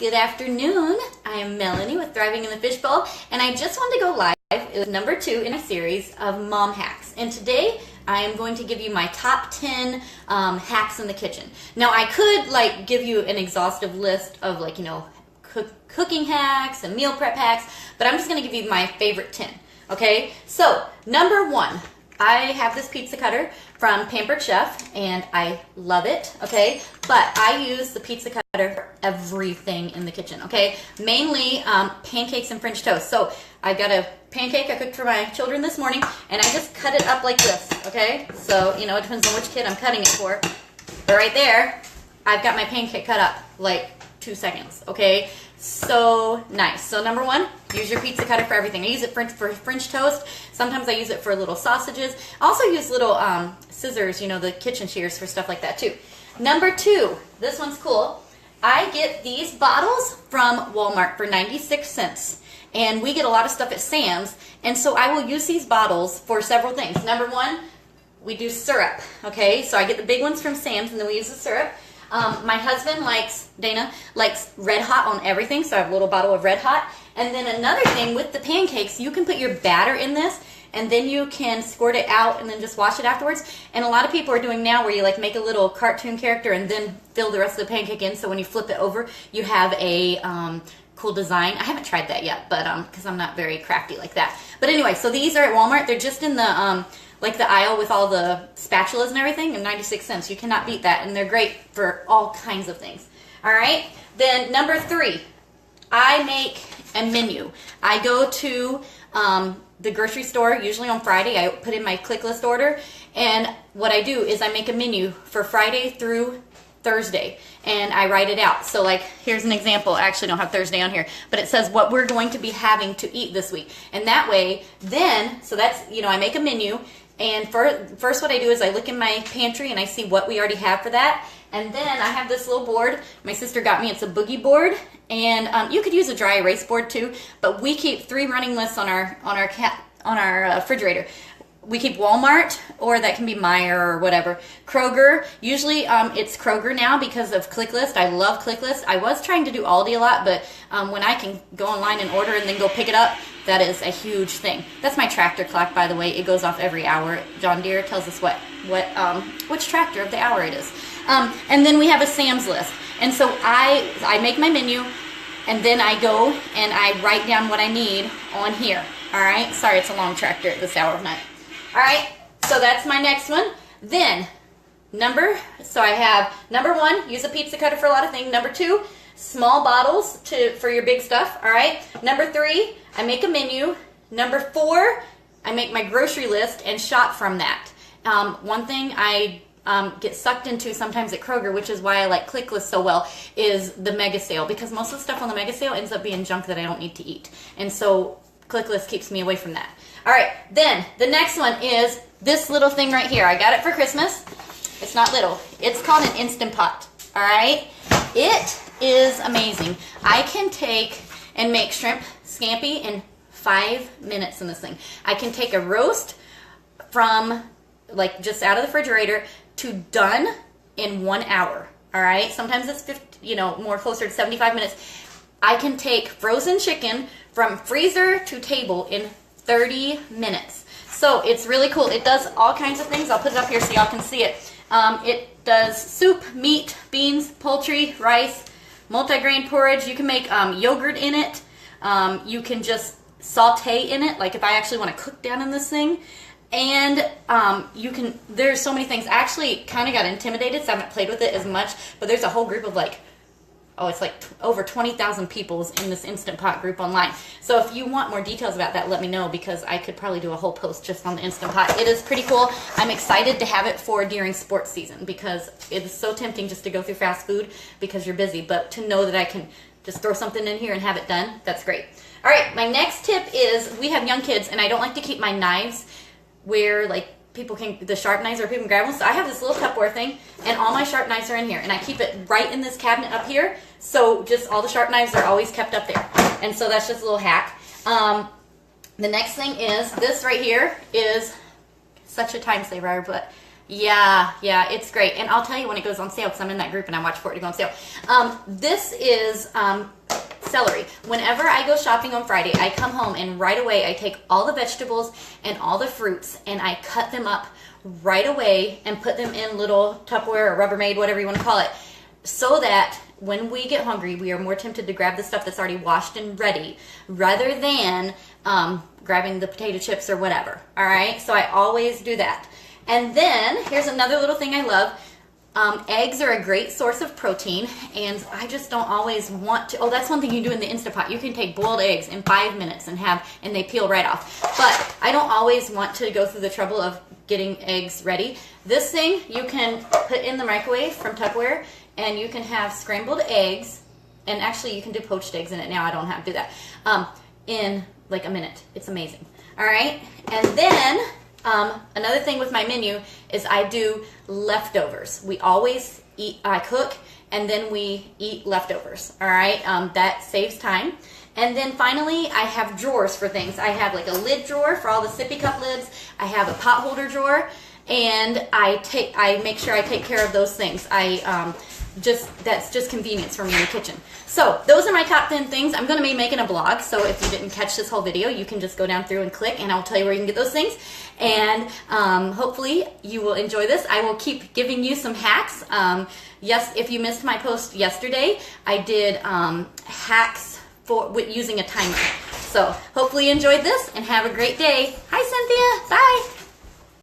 Good afternoon. I am Melanie with Thriving in the Fishbowl, and I just wanted to go live. It was number 2 in a series of mom hacks, and today I am going to give you my top 10 hacks in the kitchen. Now I could give you an exhaustive list of cooking hacks and meal prep hacks, but I'm just going to give you my favorite 10. Okay, so number 1. I have this pizza cutter from Pampered Chef, and I love it, okay? But I use the pizza cutter for everything in the kitchen, okay? Mainly pancakes and French toast. So I've got a pancake I cooked for my children this morning, and I just cut it up like this, okay? So, it depends on which kid I'm cutting it for. But right there, I've got my pancake cut up like 2 seconds, okay? So nice. So number 1, use your pizza cutter for everything. I use it for French toast. Sometimes I use it for little sausages. I also use little scissors, the kitchen shears for stuff like that too. Number 2, this one's cool. I get these bottles from Walmart for 96 cents. And we get a lot of stuff at Sam's. And so I will use these bottles for several things. Number 1, we do syrup. Okay, so I get the big ones from Sam's and then we use the syrup. My husband Dana likes Red Hot on everything, so I have a little bottle of Red Hot. And then another thing with the pancakes, you can put your batter in this, and then you can squirt it out and then just wash it afterwards. And a lot of people are doing now where you make a little cartoon character and then fill the rest of the pancake in, so when you flip it over, you have a cool design. I haven't tried that yet, but because I'm not very crafty like that. But anyway, so these are at Walmart. They're just in the the aisle with all the spatulas and everything, and 96 cents. You cannot beat that, and they're great for all kinds of things. All right? Then number 3, I make a menu. I go to the grocery store, usually on Friday. I put in my click list order, and what I do is I make a menu for Friday through Thursday, and I write it out. So here's an example. I actually don't have Thursday on here, but it says what we're going to be having to eat this week. And that way, then, so that's, I make a menu, and first what I do is I look in my pantry and I see what we already have for that. And then I have this little board my sister got me. It's a boogie board, and you could use a dry erase board too, but we keep 3 running lists on our refrigerator. We keep Walmart, or that can be Meijer or whatever. Kroger, usually it's Kroger now because of ClickList. I love ClickList. I was trying to do Aldi a lot, but when I can go online and order and then go pick it up, that is a huge thing. That's my tractor clock, by the way. It goes off every hour. John Deere tells us which tractor of the hour it is. And then we have a Sam's list. And so I make my menu, and then I go and I write down what I need on here. All right? Sorry, it's a long tractor at this hour of night. All right, so that's my next one. Then, so I have number 1, use a pizza cutter for a lot of things. Number 2, small bottles for your big stuff. All right. Number 3, I make a menu. Number 4, I make my grocery list and shop from that. One thing I get sucked into sometimes at Kroger, which is why I like ClickList so well, is the mega sale, because most of the stuff on the mega sale ends up being junk that I don't need to eat, and so ClickList keeps me away from that. All right, then the next one is this little thing right here. I got it for Christmas. It's not little. It's called an Instant Pot. All right, it is amazing. I can take and make shrimp scampi in 5 minutes in this thing. I can take a roast from just out of the refrigerator to done in 1 hour. All right, sometimes it's 50, more closer to 75 minutes. I can take frozen chicken from freezer to table in 30 minutes. So it's really cool. It does all kinds of things. I'll put it up here so y'all can see it. It does soup, meat, beans, poultry, rice, multigrain porridge. You can make yogurt in it. You can just saute in it, if I actually want to cook down in this thing. And there's so many things. I actually kind of got intimidated, so I haven't played with it as much, but there's a whole group of it's over 20,000 people in this Instant Pot group online. So if you want more details about that, let me know, because I could probably do a whole post just on the Instant Pot. It is pretty cool. I'm excited to have it for during sports season, because it is so tempting just to go through fast food because you're busy, but to know that I can just throw something in here and have it done, that's great. All right, my next tip is, we have young kids, and I don't like to keep my knives where the sharp knives, or people can grab them. So I have this little Tupperware thing, and all my sharp knives are in here, and I keep it right in this cabinet up here, so just all the sharp knives are always kept up there. And so that's just a little hack. The next thing is, this right here is such a time saver, but Yeah, it's great. And I'll tell you when it goes on sale because I'm in that group and I watch for it to go on sale. This is celery. Whenever I go shopping on Friday, I come home and right away I take all the vegetables and all the fruits and I cut them up right away and put them in little Tupperware or Rubbermaid, whatever you want to call it, so that when we get hungry, we are more tempted to grab the stuff that's already washed and ready rather than grabbing the potato chips or whatever. All right, so I always do that. And then here's another little thing I love. Eggs are a great source of protein, and I just don't always want to. Oh, that's one thing you do in the Instapot. You can take boiled eggs in 5 minutes and they peel right off. But I don't always want to go through the trouble of getting eggs ready. This thing you can put in the microwave from Tupperware, and you can have scrambled eggs, and actually you can do poached eggs in it now. I don't have to do that. In like a minute. It's amazing. All right, and then another thing with my menu is I do leftovers. We always I cook and then we eat leftovers. All right, that saves time. And then finally, I have drawers for things. I have like a lid drawer for all the sippy cup lids. I have a pot holder drawer, and I make sure I take care of those things. That's just convenience for me in the kitchen. So those are my top 10 things. I'm going to be making a blog, so if you didn't catch this whole video, you can just go down through and click, and I'll tell you where you can get those things. And hopefully you will enjoy this. I will keep giving you some hacks. Yes, if you missed my post yesterday, I did hacks with using a timer. So hopefully you enjoyed this, and have a great day. Hi, Cynthia. Bye.